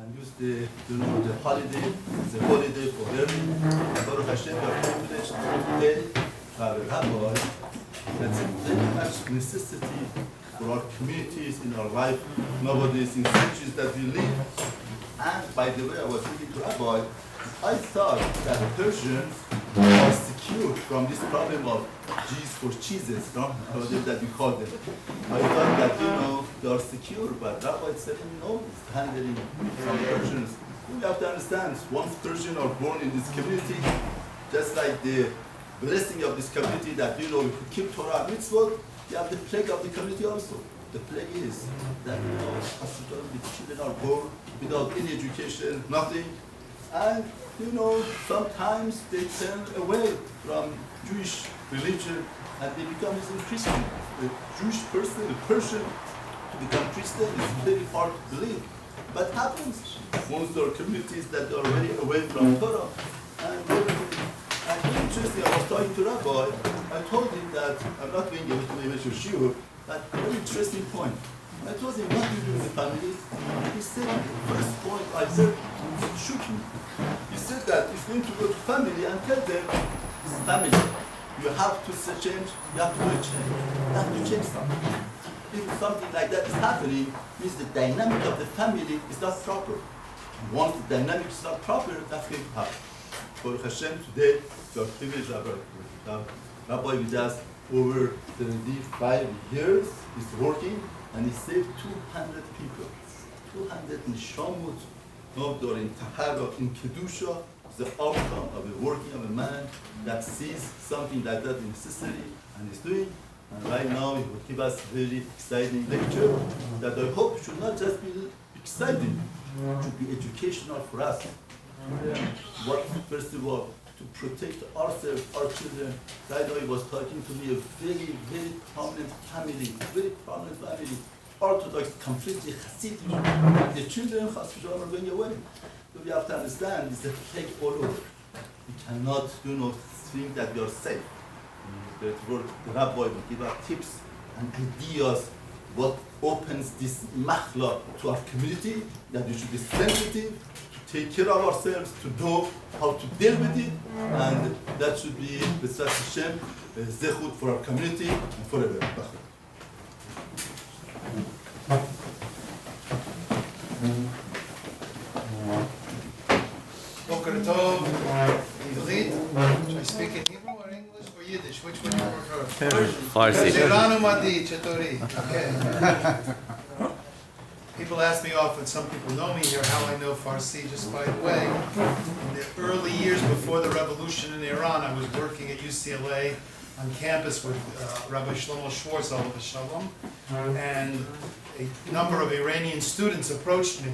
and use the holiday as a holiday for learning. And Baruch Hashem, we are privileged today to have a rabbi. That's a very much necessity for our communities in our life nowadays in centuries that we live. And by the way, I was reading to Rabbi, I thought that Persians are secure from this problem of G's for cheeses, no? That we call them. I thought that, they are secure, but Rabbi said, no, it's handling some Persians. We have to understand, once Persians are born in this community, just like the blessing of this community that, we could keep Torah and mitzvot, you have the plague of the community also. The plague is that, the children are born without any education, nothing. And, sometimes they turn away from Jewish religion and they become Muslim Christian. A Jewish person, a Persian, to become Christian is very hard to believe. But happens. Most of our communities that are very away from Torah. And very interesting, I was talking to Rabbi, I told him that, I'm not going to give it to him for sure, but a very interesting point. I told him, what do you do with the family? He said, the first point I heard, it shook me. He said that he's going to go to family and tell them, family, you have to change, you have to do a change. You have to change something. If something like that is happening, means the dynamic of the family is not proper. Once the dynamic is not proper, that's going to happen. For Hashem, today, we are privileged Rabbi with us over 35 years, he's working, and he saved 200 people. 200 in Shamut, in Tahara, in Kedusha, the outcome of the working of a man that sees something like that necessary and is doing. And right now he will give us a very exciting lecture that I hope should not just be exciting, it should be educational for us. What, first of all, to protect ourselves, our children. Right now he was talking to me, a very, very prominent family, Orthodox, completely Hasidic. The children are going away. So we have to understand, it's a plague all over. We cannot, think that we are safe. The Rabbi will give us tips and ideas what opens this machla to our community, that we should be sensitive, to take care of ourselves, to know how to deal with it, and that should be B'ezras Hashem, zechut for our community and forever. Boker Tov, Ivrit. Should I speak in Hebrew or English or Yiddish? Which one do you prefer? Farsi. Ziranu Madi, Chetori. Okay. People ask me often, some people know me here, how I know Farsi. Just by the way, in the early years before the revolution in Iran, I was working at UCLA on campus with Rabbi Shlomo Schwartz, Olav Shalom, and a number of Iranian students approached me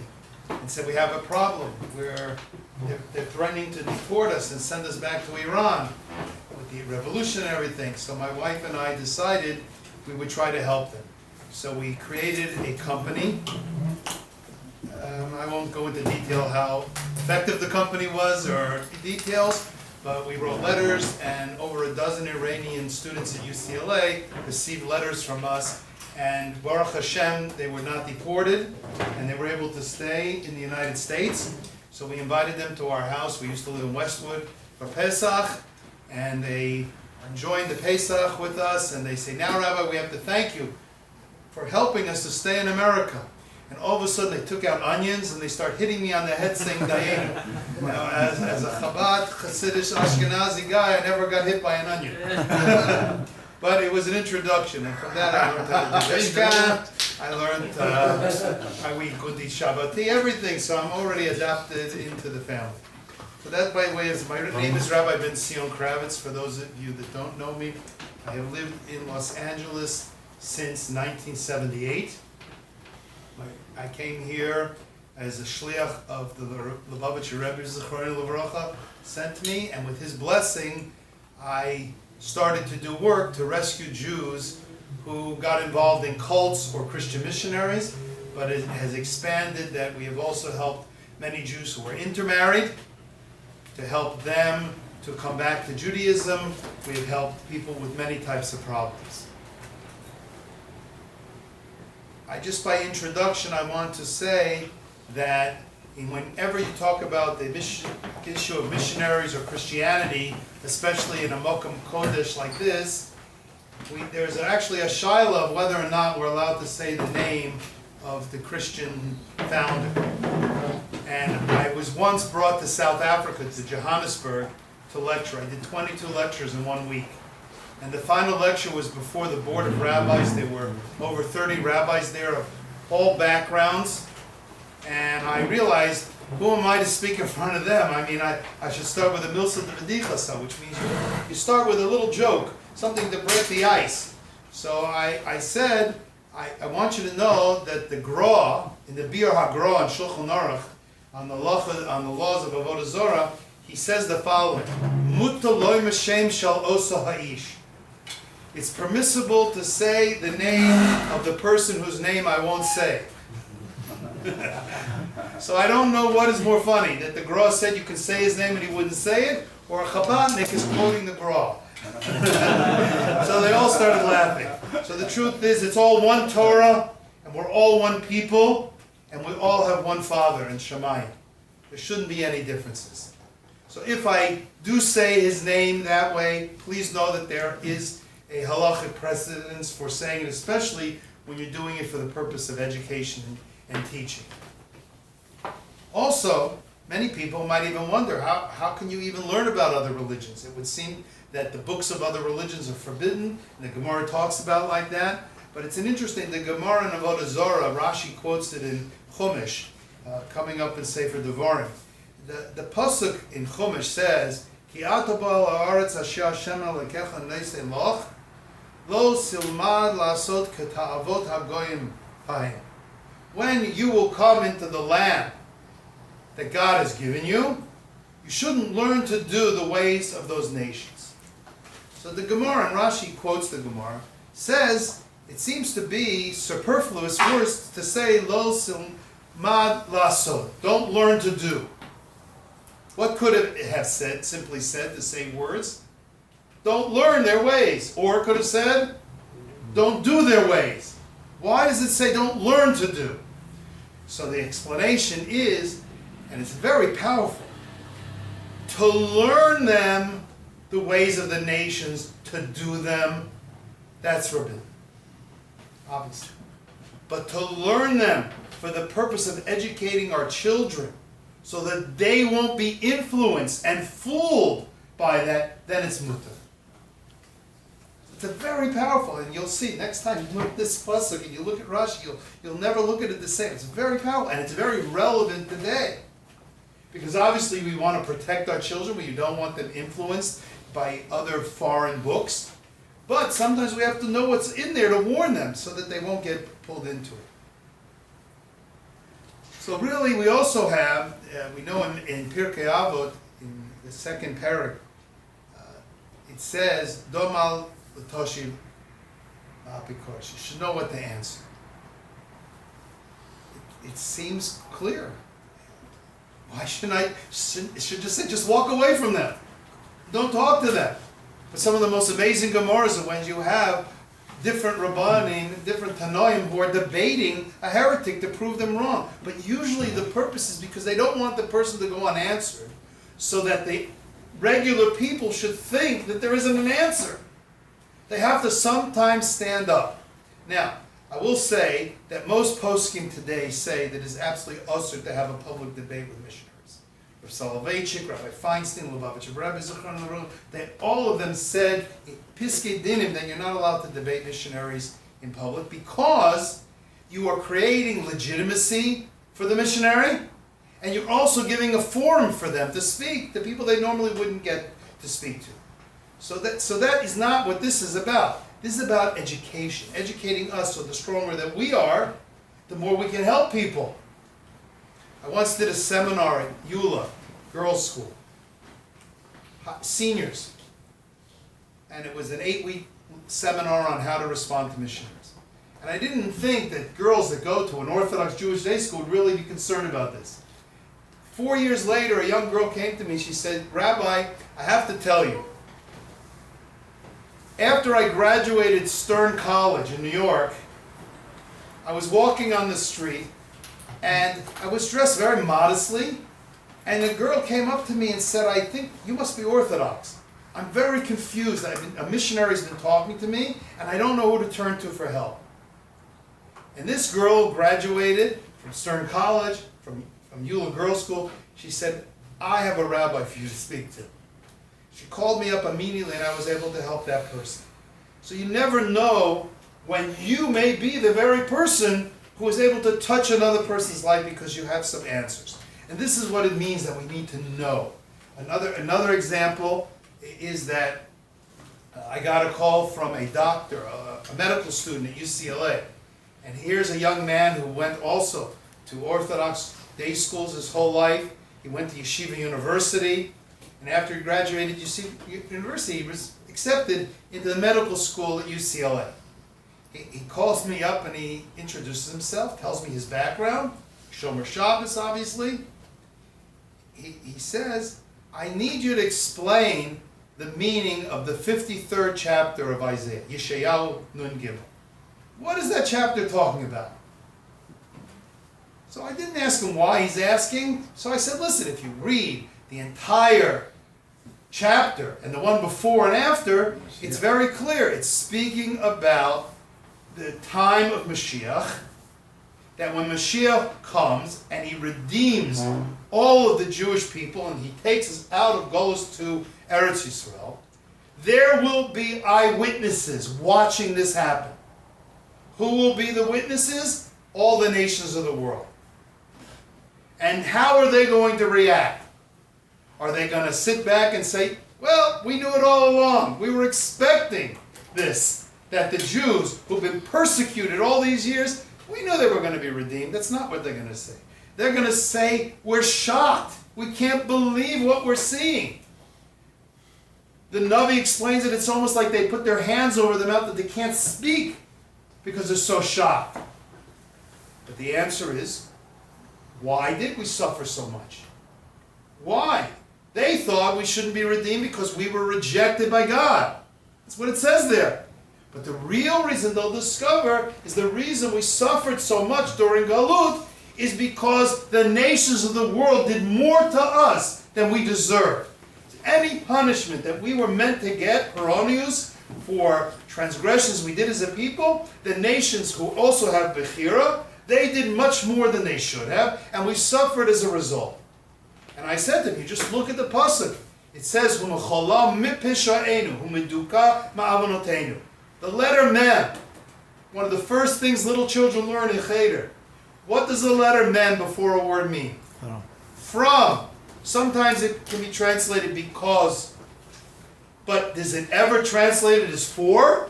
and said, we have a problem where they're threatening to deport us and send us back to Iran with the revolution and everything. So my wife and I decided we would try to help them. So we created a company. I won't go into detail how effective the company was or details, but we wrote letters, and over a dozen Iranian students at UCLA received letters from us. And Baruch Hashem, they were not deported, and they were able to stay in the United States. So we invited them to our house. We used to live in Westwood for Pesach, and they joined the Pesach with us, and they say, now Rabbi, we have to thank you for helping us to stay in America. And all of a sudden they took out onions and they start hitting me on the head saying Dayenu. Now, as a Chabad, Hasidic, Ashkenazi guy, I never got hit by an onion. But it was an introduction, and from that I learned how to do Mishkan, I learned how we could eat Shabbati, everything, so I'm already adapted into the family. So that, by the way, is my name is Rabbi BenTzion Kravitz. For those of you that don't know me, I have lived in Los Angeles since 1978. I came here as a shliach of the Lubavitcher Rebbe Zichrono Livracha sent me, and with his blessing, I started to do work to rescue Jews who got involved in cults or Christian missionaries, but it has expanded that we have also helped many Jews who were intermarried, to help them to come back to Judaism. We have helped people with many types of problems. Just by introduction, I want to say that And whenever you talk about the issue of missionaries or Christianity, especially in a Mokum Kodesh like this, there's actually a shaila of whether or not we're allowed to say the name of the Christian founder. And I was once brought to South Africa, to Johannesburg, to lecture. I did 22 lectures in 1 week. And the final lecture was before the board of rabbis. There were over 30 rabbis there of all backgrounds. And I realized, who am I to speak in front of them? I mean, I should start with a milsa de v'dichasa, which means you start with a little joke, something to break the ice. So I said, I want you to know that the Gra, in the Bir HaGra on Shulchan Aruch, on the laws of Avodah Zorah, he says the following: Mutta loy m'shem shel osa ha'ish. It's permissible to say the name of the person whose name I won't say. So I don't know what is more funny, that the Gra said you can say his name and he wouldn't say it, or a Chabadnik is quoting the Gra. So they all started laughing. So the truth is, it's all one Torah, and we're all one people, and we all have one Father in Shemayim. There shouldn't be any differences. So if I do say his name that way, please know that there is a halachic precedence for saying it, especially when you're doing it for the purpose of education and teaching. Also, many people might even wonder, how can you even learn about other religions? It would seem that the books of other religions are forbidden, and the Gemara talks about like that. But it's an interesting, the Gemara in Avodah Zorah, Rashi quotes it in Chumash, coming up in Sefer Devarim. The pasuk in Chumash says, Ki ata ba'al ha'aretz asher Hashem Elokecha neisei loch, lo silmad la'asot keta'avot hagoyim hayim. When you will come into the land that God has given you, you shouldn't learn to do the ways of those nations. So the Gemara, and Rashi quotes the Gemara, says it seems to be superfluous words to say lo silmad lasod. Don't learn to do. What could it have said? Simply said the same words. Don't learn their ways. Or it could have said, don't do their ways. Why does it say don't learn to do? So the explanation is, and it's very powerful, to learn them the ways of the nations, to do them, that's forbidden. Obviously. But to learn them for the purpose of educating our children so that they won't be influenced and fooled by that, then it's mutar. It's a very powerful, and you'll see next time you look at this pasuk and you look at Rashi, you'll never look at it the same. It's very powerful, and it's very relevant today. Because obviously we want to protect our children, we don't want them influenced by other foreign books. But sometimes we have to know what's in there to warn them so that they won't get pulled into it. So really we also have, we know in Pirkei Avot, in the second parak, it says, Domal l'toshiv apikosh. You should know what to answer. It seems clear. Why shouldn't I? Should just say, just walk away from them. Don't talk to them. But some of the most amazing Gemaras are when you have different Rabbanim, different Tanoim who are debating a heretic to prove them wrong. But usually the purpose is because they don't want the person to go unanswered, so that the regular people should think that there isn't an answer. They have to sometimes stand up. Now, I will say that most poskim today say that it's absolutely usher to have a public debate with missionaries. Rav Soloveitchik, Rabbi Feinstein, Lubavitch Rebbe, Zichron Leroy, they all of them said in Piskei Dinim that you're not allowed to debate missionaries in public because you are creating legitimacy for the missionary, and you're also giving a forum for them to speak to people they normally wouldn't get to speak to. So that is not what this is about. This is about education, educating us so the stronger that we are, the more we can help people. I once did a seminar at Eula, girls' school, seniors, and it was an 8-week seminar on how to respond to missionaries. And I didn't think that girls that go to an Orthodox Jewish day school would really be concerned about this. 4 years later, a young girl came to me, she said, Rabbi, I have to tell you, after I graduated Stern College in New York, I was walking on the street, And I was dressed very modestly, and a girl came up to me and said, I think you must be Orthodox. I'm very confused. A missionary's been talking to me, and I don't know who to turn to for help. And this girl graduated from Stern College, from Eula Girls School. She said, I have a rabbi for you to speak to. She called me up immediately, and I was able to help that person. So you never know when you may be the very person who is able to touch another person's life because you have some answers. And this is what it means that we need to know. Another example is that I got a call from a doctor, a medical student at UCLA. And here's a young man who went also to Orthodox day schools his whole life. He went to Yeshiva University. And after he graduated Yeshiva University, he was accepted into the medical school at UCLA. He calls me up and he introduces himself, tells me his background, Shomer Shabbos obviously. He says, I need you to explain the meaning of the 53rd chapter of Isaiah, Yeshayahu Nun Gimel. What is that chapter talking about? So I didn't ask him why he's asking. So I said, listen, if you read the entire chapter and the one before and after, it's very clear. It's speaking about the time of Mashiach, that when Mashiach comes and he redeems all of the Jewish people and he takes us out of Golus to Eretz Yisrael, there will be eyewitnesses watching this happen. Who will be the witnesses? All the nations of the world. And how are they going to react? Are they going to sit back and say, well, we knew it all along. We were expecting this. That the Jews who've been persecuted all these years, we knew they were going to be redeemed. That's not what they're going to say. They're going to say, we're shocked. We can't believe what we're seeing. The Navi explains it, it's almost like they put their hands over their mouth that they can't speak because they're so shocked. But the answer is, why did we suffer so much? Why? They thought we shouldn't be redeemed because we were rejected by God. That's what it says there. But the real reason they'll discover is the reason we suffered so much during Galut is because the nations of the world did more to us than we deserved. Any punishment that we were meant to get, Peronius, for transgressions we did as a people, the nations who also have Bechira, they did much more than they should have, and we suffered as a result. And I said to them, you just look at the pasuk. It says, "Humecholam mipisha'enu, humeduka ma'avonotenu." The letter Mem, one of the first things little children learn in Cheder. What does the letter Mem before a word mean? From. Sometimes it can be translated because. But is it ever translated as for?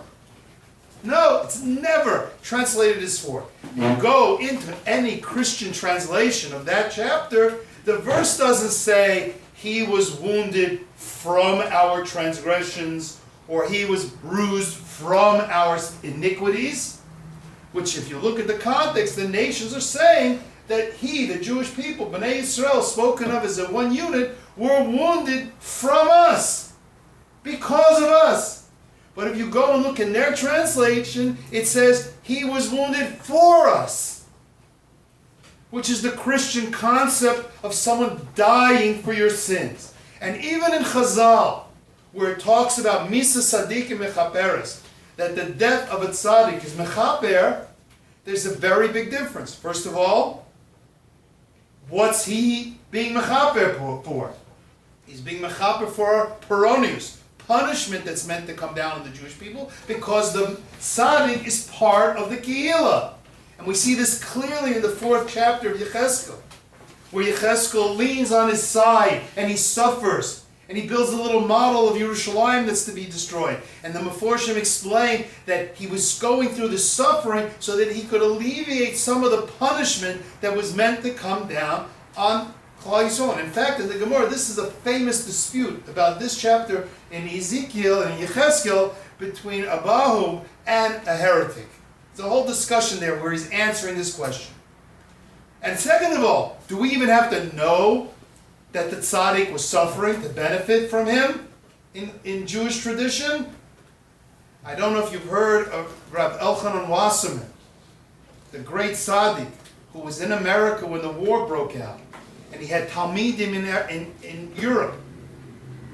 No, it's never translated as for. You go into any Christian translation of that chapter, the verse doesn't say, he was wounded from our transgressions, or he was bruised from our iniquities, which if you look at the context, the nations are saying that he, the Jewish people, Bnei Yisrael, spoken of as a one unit, were wounded from us, because of us. But if you go and look in their translation, it says, he was wounded for us, which is the Christian concept of someone dying for your sins. And even in Chazal, where it talks about Misa Sadikim Mechaperes, that the death of a tzaddik is Mechaper, there's a very big difference. First of all, what's he being Mechaper for? He's being Mechaper for Peronius, punishment that's meant to come down on the Jewish people, because the tzaddik is part of the Kehillah. And we see this clearly in the 4th chapter of Yechezkel, where Yechezkel leans on his side and he suffers. And he builds a little model of Yerushalayim that's to be destroyed. And the Meforshim explained that he was going through the suffering so that he could alleviate some of the punishment that was meant to come down on Klal Yisrael. In fact, in the Gemara, this is a famous dispute about this chapter in Ezekiel and Yechezkel between Abahu and a heretic. There's a whole discussion there where he's answering this question. And second of all, do we even have to know that the tzaddik was suffering to benefit from him in Jewish tradition? I don't know if you've heard of Rabbi Elchanan Wasserman, the great tzaddik, who was in America when the war broke out. And he had Talmidim in Europe.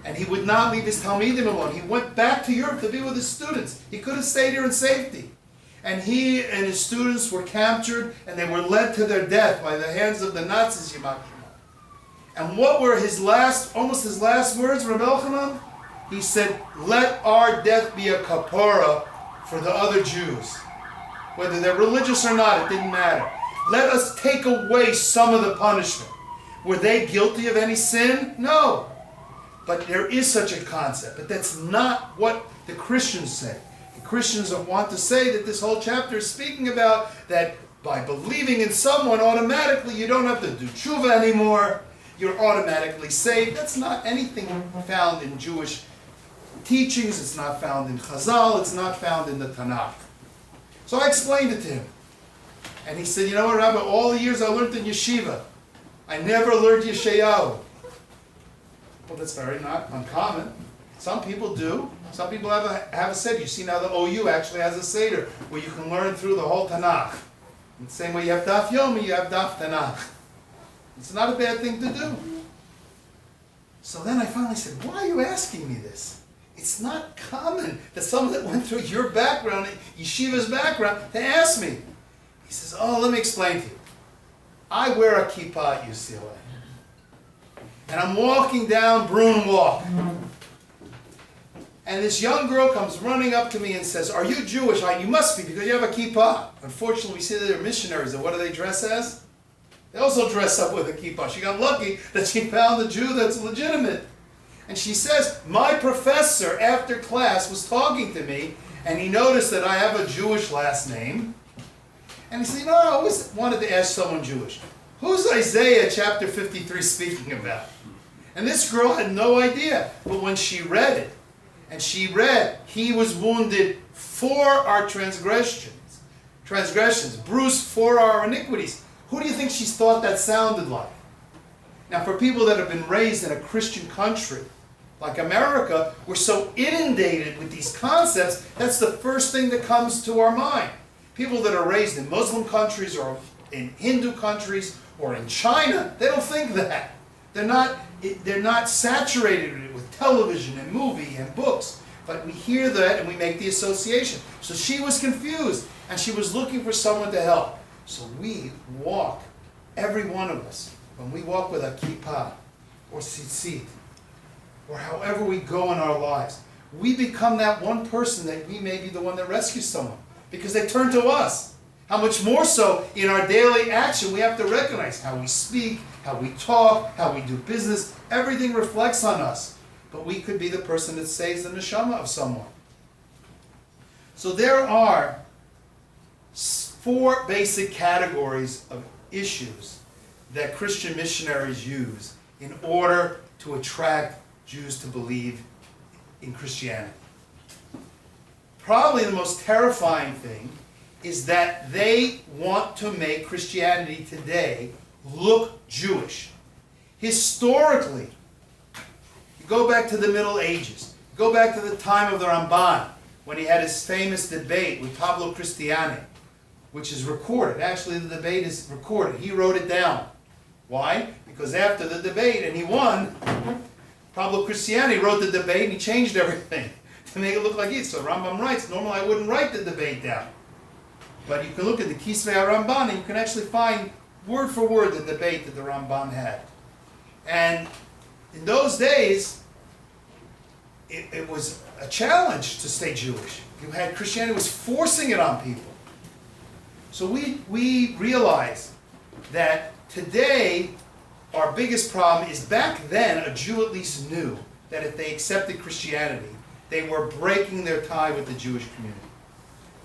And he would not leave his Talmidim alone. He went back to Europe to be with his students. He could have stayed here in safety. And he and his students were captured and they were led to their death by the hands of the Nazis, Yimach Shema. And what were almost his last words, Rabbi Elchanan? He said, let our death be a kapara for the other Jews. Whether they're religious or not, it didn't matter. Let us take away some of the punishment. Were they guilty of any sin? No. But there is such a concept. But that's not what the Christians say. The Christians want to say that this whole chapter is speaking about that by believing in someone, automatically you don't have to do tshuva anymore. You're automatically saved. That's not anything found in Jewish teachings. It's not found in Chazal. It's not found in the Tanakh. So I explained it to him. And he said, you know what, Rabbi, all the years I learned in yeshiva, I never learned Yeshayahu. Well, that's very not uncommon. Some people do. Some people have a seder. You see now the OU actually has a seder where you can learn through the whole Tanakh. In the same way you have Daf Yomi, you have Daf Tanakh. It's not a bad thing to do. So then I finally said, why are you asking me this? It's not common that someone that went through your background, yeshiva's background, to ask me. He says, oh, let me explain to you. I wear a kippah at UCLA. And I'm walking down Bruin Walk. And this young girl comes running up to me and says, are you Jewish? You must be because you have a kippah. Unfortunately, we see that they're missionaries. And what do they dress as? They also dress up with a kippah. She got lucky that she found a Jew that's legitimate. And she says, my professor after class was talking to me and he noticed that I have a Jewish last name. And he said, I always wanted to ask someone Jewish. Who's Isaiah chapter 53 speaking about? And this girl had no idea. But when she read it, and she read, he was wounded for our transgressions, bruised for our iniquities. Who do you think she thought that sounded like? Now, for people that have been raised in a Christian country, like America, we're so inundated with these concepts, that's the first thing that comes to our mind. People that are raised in Muslim countries or in Hindu countries or in China, they don't think that. They're not saturated with television and movie and books. But we hear that and we make the association. So she was confused and she was looking for someone to help. So we walk, every one of us, when we walk with a kippah or tzitzit, or however we go in our lives, we become that one person that we may be the one that rescues someone. Because they turn to us. How much more so in our daily action we have to recognize how we speak, how we talk, how we do business. Everything reflects on us. But we could be the person that saves the neshama of someone. So there are 4 basic categories of issues that Christian missionaries use in order to attract Jews to believe in Christianity. Probably the most terrifying thing is that they want to make Christianity today look Jewish. Historically, you go back to the Middle Ages, go back to the time of the Ramban, when he had his famous debate with Pablo Cristiani, which is recorded. Actually, the debate is recorded. He wrote it down. Why? Because after the debate, and he won, Pablo Cristiani wrote the debate and he changed everything to make it look like it. So Rambam writes, normally I wouldn't write the debate down. But you can look at the Kisvei HaRamban and you can actually find word for word the debate that the Ramban had. And in those days, it was a challenge to stay Jewish. You had Christianity was forcing it on people. So we realize that today our biggest problem is back then a Jew at least knew that if they accepted Christianity, they were breaking their tie with the Jewish community.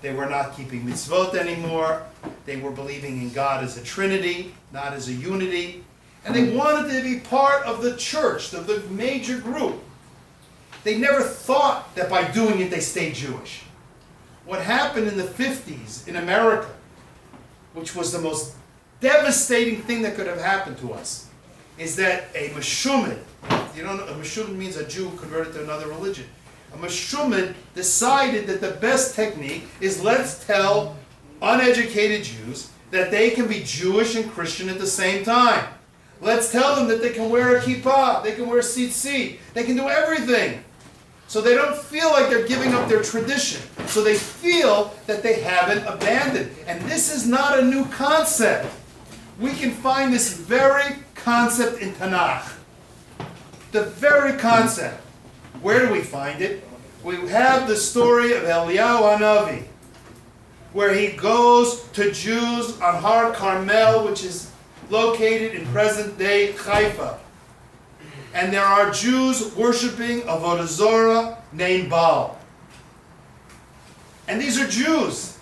They were not keeping mitzvot anymore. They were believing in God as a trinity, not as a unity. And they wanted to be part of the church, of the major group. They never thought that by doing it they stayed Jewish. What happened in the 50s in America, which was the most devastating thing that could have happened to us, is that a meshumid, a meshumid means a Jew converted to another religion. A meshumid decided that the best technique is let's tell uneducated Jews that they can be Jewish and Christian at the same time. Let's tell them that they can wear a kippah, they can wear tzitzit, they can do everything. So they don't feel like they're giving up their tradition. So they feel that they haven't abandoned. And this is not a new concept. We can find this very concept in Tanakh. The very concept. Where do we find it? We have the story of Eliyahu Hanavi, where he goes to Jews on Har Carmel, which is located in present-day Haifa. And there are Jews worshiping Avodah Zorah named Baal. And these are Jews.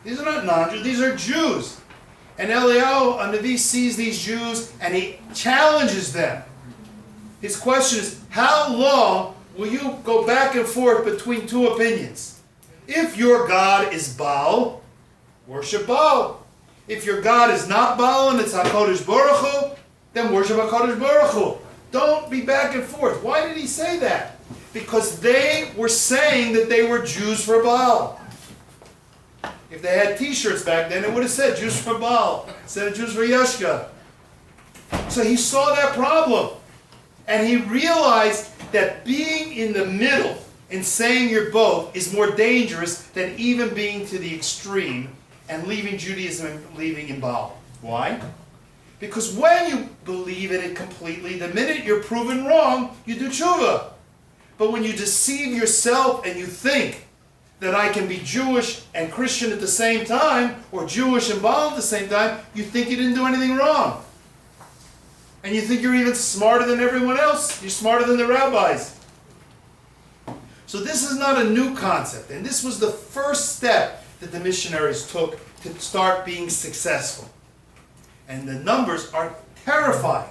These are not non-Jews, these are Jews. And Eliyahu Hanavi sees these Jews and he challenges them. His question is, how long will you go back and forth between two opinions? If your God is Baal, worship Baal. If your God is not Baal and it's HaKadosh Baruch Hu, then worship HaKadosh Baruch Hu. Don't be back and forth. Why did he say that? Because they were saying that they were Jews for Baal. If they had t-shirts back then, it would have said Jews for Baal instead of Jews for Yeshka. So he saw that problem. And he realized that being in the middle and saying you're both is more dangerous than even being to the extreme and leaving Judaism and believing in Baal. Why? Because when you believe in it completely, the minute you're proven wrong, you do tshuva. But when you deceive yourself and you think that I can be Jewish and Christian at the same time, or Jewish and Baal at the same time, you think you didn't do anything wrong. And you think you're even smarter than everyone else. You're smarter than the rabbis. So this is not a new concept. And this was the first step that the missionaries took to start being successful. And the numbers are terrifying.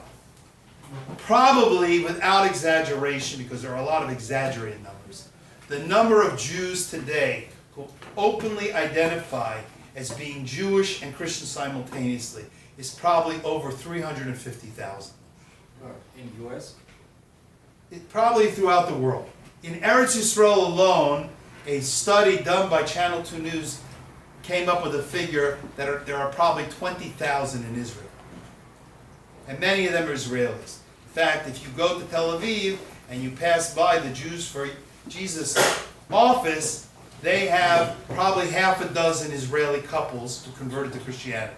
Probably without exaggeration, because there are a lot of exaggerated numbers. The number of Jews today who openly identify as being Jewish and Christian simultaneously is probably over 350,000. In the U.S.? Probably throughout the world. In Eretz Yisrael alone, a study done by Channel 2 News came up with a figure that there are probably 20,000 in Israel. And many of them are Israelis. In fact, if you go to Tel Aviv and you pass by the Jews for Jesus office, they have probably half a dozen Israeli couples who converted to Christianity.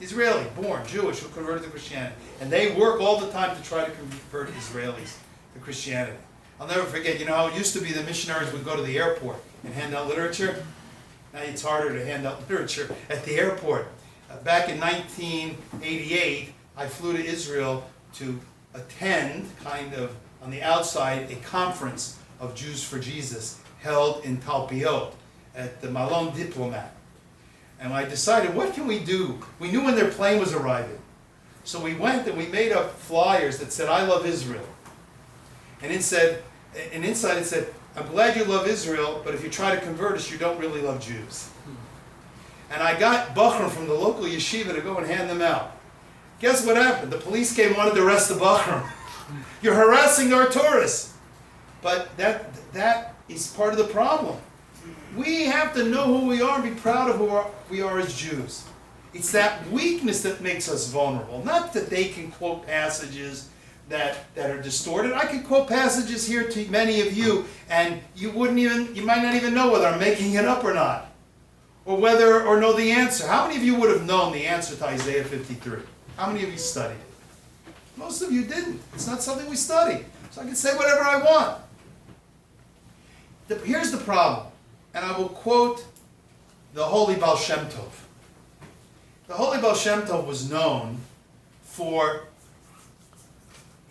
Israeli, born, Jewish, who converted to Christianity. And they work all the time to try to convert Israelis to Christianity. I'll never forget, you know how it used to be the missionaries would go to the airport and hand out literature? Now it's harder to hand out literature at the airport. Back in 1988, I flew to Israel to attend, kind of on the outside, a conference of Jews for Jesus held in Talpiot at the Malon Diplomat. And I decided, what can we do? We knew when their plane was arriving. So we went and we made up flyers that said, I love Israel. And inside it said, I'm glad you love Israel, but if you try to convert us, you don't really love Jews. And I got Bachram from the local yeshiva to go and hand them out. Guess what happened? The police came and wanted to arrest the Bachram. You're harassing our tourists. But that is part of the problem. We have to know who we are and be proud of who we are as Jews. It's that weakness that makes us vulnerable. Not that they can quote passages that are distorted. I could quote passages here to many of you, and you might not even know whether I'm making it up or not. Or know the answer. How many of you would have known the answer to Isaiah 53? How many of you studied it? Most of you didn't. It's not something we study. So I can say whatever I want. Here's the problem. And I will quote the Holy Baal Shem Tov. The Holy Baal Shem Tov was known for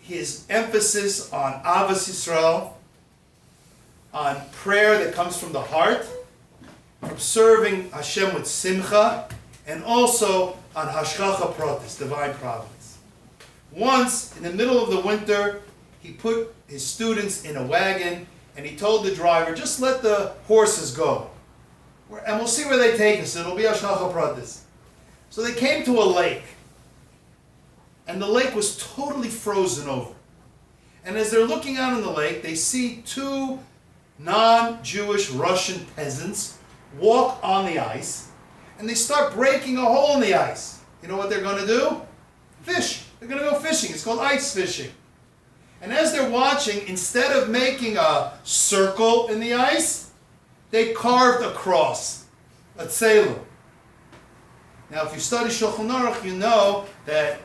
his emphasis on Avos Yisrael, on prayer that comes from the heart, from serving Hashem with simcha, and also on hashgacha pratis, divine providence. Once, in the middle of the winter, he put his students in a wagon, and he told the driver, just let the horses go, and we'll see where they take us. It'll be hashgacha pratis. So they came to a lake, and the lake was totally frozen over. And as they're looking out on the lake, they see two non-Jewish Russian peasants walk on the ice, and they start breaking a hole in the ice. You know what they're going to do? Fish. They're going to go fishing. It's called ice fishing. And as they're watching, instead of making a circle in the ice, they carved a cross, a tzelum. Now, if you study Shulchan Aruch, you know that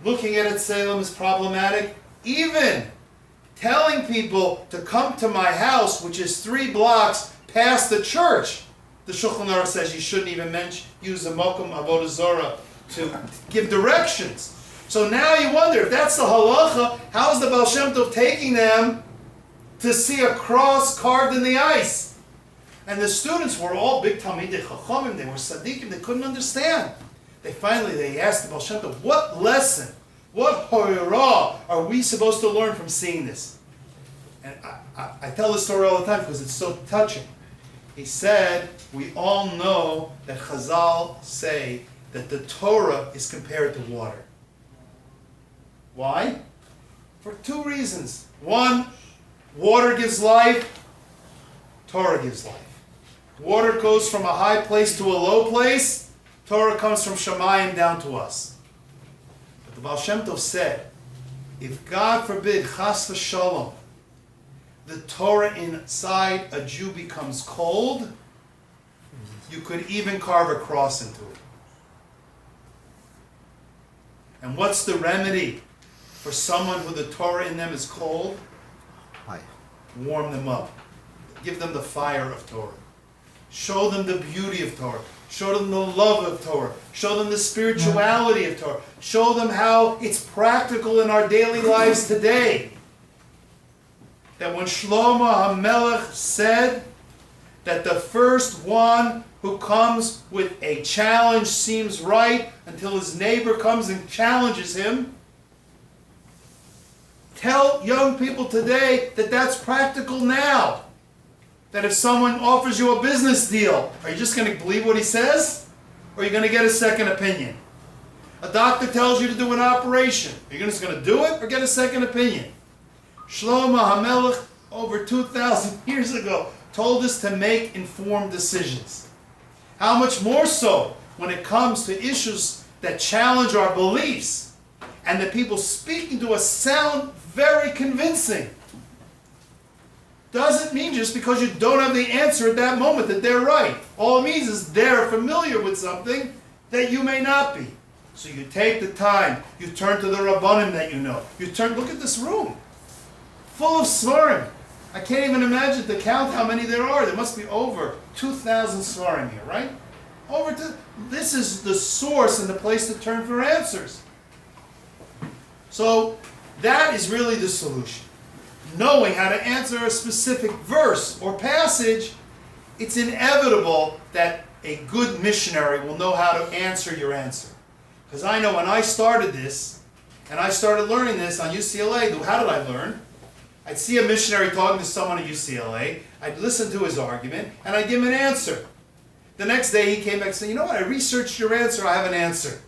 looking at a tzelum is problematic. Even telling people to come to my house, which is 3 blocks past the church, the Shulchan Aruch says you shouldn't even use a mokum avodah zorah to give directions. So now you wonder, if that's the halacha, how is the Baal Shem Tov taking them to see a cross carved in the ice? And the students were all big Talmidei Chachamim, they were Tzaddikim, they couldn't understand. They asked the Baal Shem Tov, what lesson, what horah are we supposed to learn from seeing this? And I tell this story all the time because it's so touching. He said, we all know that Chazal say that the Torah is compared to water. Why? For 2 reasons. 1, water gives life, Torah gives life. Water goes from a high place to a low place, Torah comes from Shamayim down to us. But the Baal Shem Tov said, if God forbid, chas v'shalom, the Torah inside a Jew becomes cold, you could even carve a cross into it. And what's the remedy for someone who the Torah in them is cold? Warm them up. Give them the fire of Torah. Show them the beauty of Torah. Show them the love of Torah. Show them the spirituality of Torah. Show them how it's practical in our daily lives today. That when Shlomo HaMelech said that the first one who comes with a challenge seems right until his neighbor comes and challenges him, tell young people today that that's practical now. That if someone offers you a business deal, are you just going to believe what he says? Or are you going to get a second opinion? A doctor tells you to do an operation. Are you just going to do it or get a second opinion? Shlomo HaMelech, over 2,000 years ago, told us to make informed decisions. How much more so when it comes to issues that challenge our beliefs and the people speaking to us sound very convincing. Doesn't mean just because you don't have the answer at that moment that they're right. All it means is they're familiar with something that you may not be. So you take the time, you turn to the Rabbanim that you know. Look at this room, full of svarim. I can't even imagine to count how many there are. There must be over 2,000 svarim here, right? This is the source and the place to turn for answers. So that is really the solution. Knowing how to answer a specific verse or passage, it's inevitable that a good missionary will know how to answer your answer. Because I know when I started this, and I started learning this on UCLA, how did I learn? I'd see a missionary talking to someone at UCLA, I'd listen to his argument, and I'd give him an answer. The next day he came back and said, you know what, I researched your answer, I have an answer.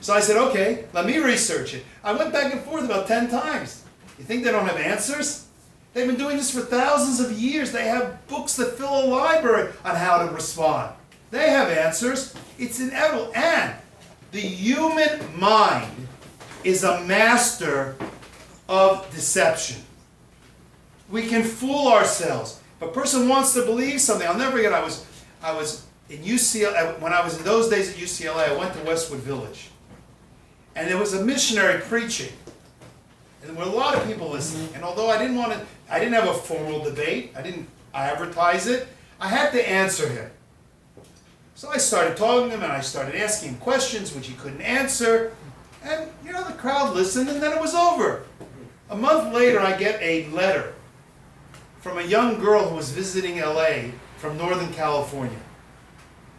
So I said, okay, let me research it. I went back and forth about 10 times. You think they don't have answers? They've been doing this for thousands of years. They have books that fill a library on how to respond. They have answers. It's inevitable. And the human mind is a master of deception. We can fool ourselves. If a person wants to believe something, I'll never forget, I was in UCLA, when I was in those days at UCLA, I went to Westwood Village. And there was a missionary preaching. And there were a lot of people listening. And although I didn't have a formal debate, I didn't advertise it, I had to answer him. So I started talking to him and I started asking him questions which he couldn't answer. And, the crowd listened and then it was over. A month later, I get a letter from a young girl who was visiting LA from Northern California.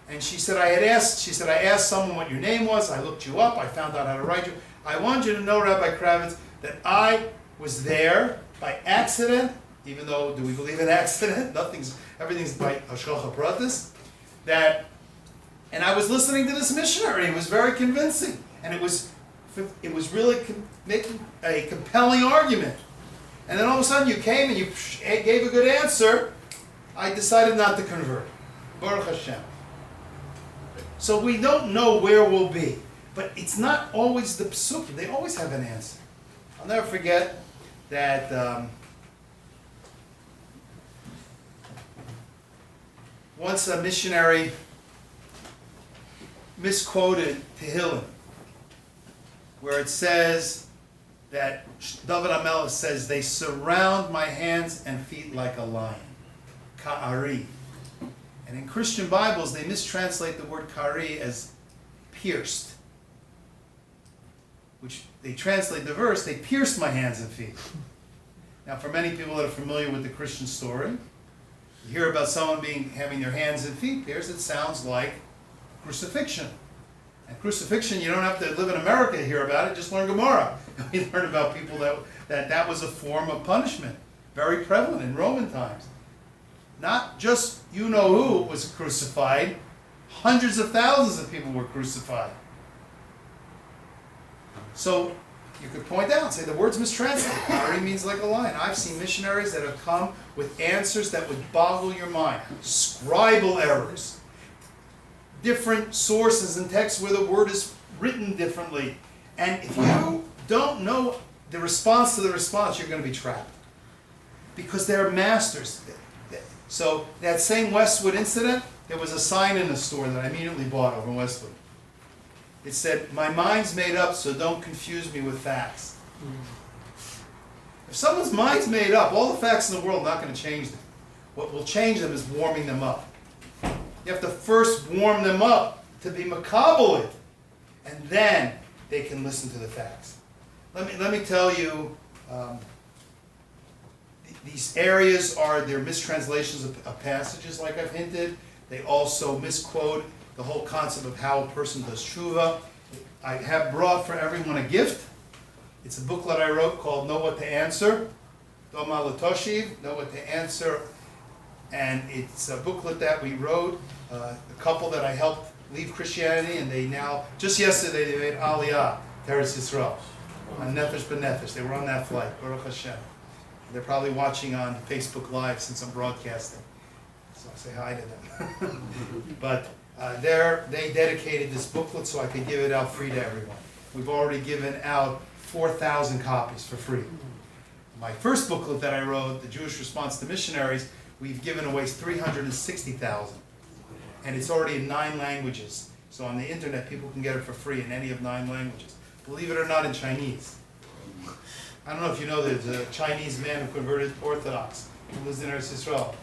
And she said, I asked someone what your name was, I looked you up, I found out how to write you. I want you to know, Rabbi Kravitz, that I was there by accident, even though, do we believe in accident? Everything's by Hashgacha Pratis. And I was listening to this missionary, it was very convincing. And it was really making a compelling argument. And then all of a sudden you came and you gave a good answer. I decided not to convert. Baruch Hashem. So we don't know where we'll be. But it's not always the psukim. They always have an answer. I'll never forget that once a missionary misquoted Tehillim, where it says that David HaMelech says, they surround my hands and feet like a lion. Ka'ari. And in Christian Bibles, they mistranslate the word kari as pierced. Which they translate the verse, they pierced my hands and feet. Now for many people that are familiar with the Christian story, you hear about someone having their hands and feet pierced, it sounds like crucifixion. And crucifixion, you don't have to live in America to hear about it, just learn Gemara. We learn about people that was a form of punishment, very prevalent in Roman times. Not just you-know-who was crucified, hundreds of thousands of people were crucified. So you could point out and say the word's mistranslated. Kari means like a lion. I've seen missionaries that have come with answers that would boggle your mind. Scribal errors. Different sources and texts where the word is written differently. And if you don't know the response to the response, you're going to be trapped. Because they're masters. So that same Westwood incident, there was a sign in the store that I immediately bought over in Westwood. It said, my mind's made up, so don't confuse me with facts. If someone's mind's made up, all the facts in the world are not going to change them. What will change them is warming them up. You have to first warm them up to be makabel it, and then they can listen to the facts. Let me tell you, these areas they're mistranslations of passages, like I've hinted. They also misquote the whole concept of how a person does tshuva. I have brought for everyone a gift. It's a booklet I wrote called Know What to Answer. Doma Latoshiv, Know What to Answer. And it's a booklet that we wrote, a couple that I helped leave Christianity, and they now, just yesterday, they made Aliyah, Teres Yisrael, on Nefesh B'Nefesh. They were on that flight, Baruch Hashem. They're probably watching on Facebook Live since I'm broadcasting. So I say hi to them. But they dedicated this booklet so I could give it out free to everyone. We've already given out 4,000 copies for free. My first booklet that I wrote, The Jewish Response to Missionaries, we've given away 360,000. And it's already in 9 languages. So on the internet, people can get it for free in any of 9 languages. Believe it or not, in Chinese. I don't know if you know, there's a Chinese man who converted Orthodox, who lives in Eretz Yisrael.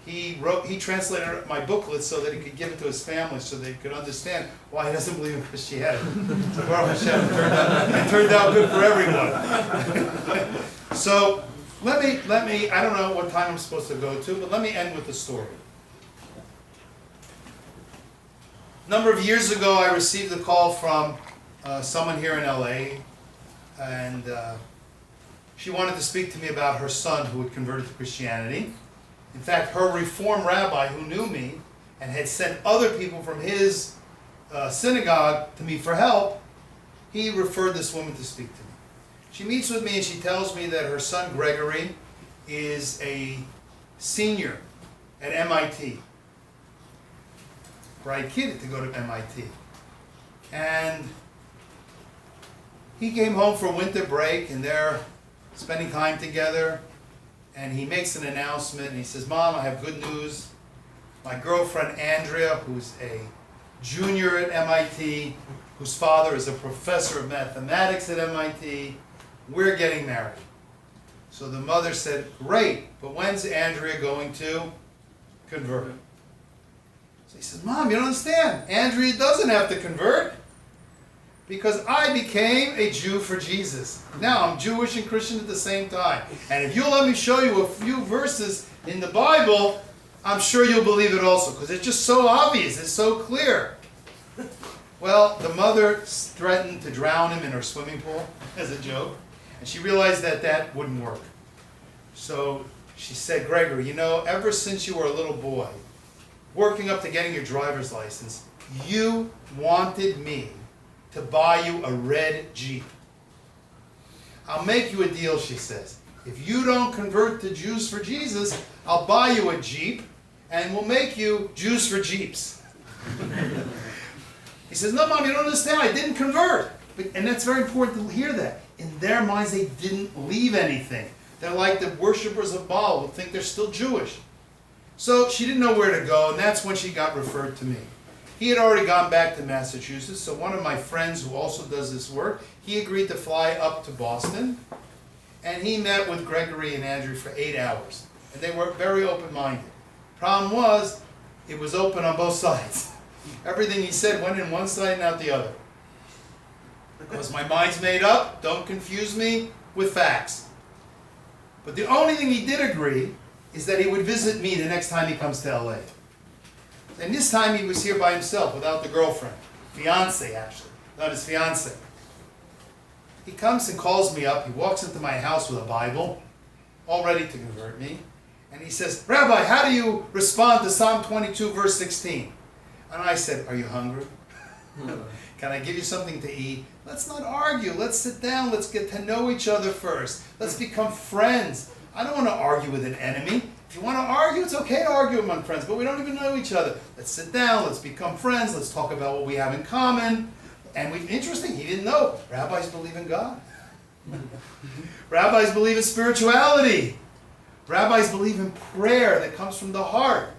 He translated my booklet so that he could give it to his family so they could understand why he doesn't believe in Christianity. So Baruch Hashem, it turned out good for everyone. So let me, I don't know what time I'm supposed to go to, but let me end with the story. A number of years ago, I received a call from someone here in LA, and she wanted to speak to me about her son who had converted to Christianity. In fact, her Reform rabbi who knew me and had sent other people from his synagogue to me for help, he referred this woman to speak to me. She meets with me and she tells me that her son Gregory is a senior at MIT. Bright kid to go to MIT. And he came home for winter break and they're spending time together. And he makes an announcement and he says, Mom, I have good news. My girlfriend Andrea, who's a junior at MIT, whose father is a professor of mathematics at MIT, we're getting married. So the mother said, great, but when's Andrea going to convert? So he says, Mom, you don't understand. Andrea doesn't have to convert because I became a Jew for Jesus. Now I'm Jewish and Christian at the same time. And if you'll let me show you a few verses in the Bible, I'm sure you'll believe it also, because it's just so obvious, it's so clear. Well, the mother threatened to drown him in her swimming pool as a joke, and she realized that that wouldn't work. So she said, Gregory, you know, ever since you were a little boy, working up to getting your driver's license, you wanted me to buy you a red Jeep. I'll make you a deal, she says. If you don't convert to Jews for Jesus, I'll buy you a Jeep, and we'll make you Jews for Jeeps. He says, no, Mom, you don't understand. I didn't convert. And that's very important to hear that. In their minds, they didn't leave anything. They're like the worshippers of Baal who think they're still Jewish. So she didn't know where to go, and that's when she got referred to me. He had already gone back to Massachusetts, so one of my friends who also does this work, he agreed to fly up to Boston, and he met with Gregory and Andrew for 8 hours. And they were very open-minded. Problem was, it was open on both sides. Everything he said went in one side and out the other. Because my mind's made up, don't confuse me with facts. But the only thing he did agree is that he would visit me the next time he comes to LA. And this time he was here by himself, without the girlfriend. Fiance, actually. Not his fiance. He comes and calls me up. He walks into my house with a Bible, all ready to convert me. And he says, Rabbi, how do you respond to Psalm 22, verse 16? And I said, are you hungry? Can I give you something to eat? Let's not argue. Let's sit down. Let's get to know each other first. Let's become friends. I don't want to argue with an enemy. If you want to argue, it's okay to argue among friends, but we don't even know each other. Let's sit down. Let's become friends. Let's talk about what we have in common. And interesting, he didn't know. Rabbis believe in God. Rabbis believe in spirituality. Rabbis believe in prayer that comes from the heart,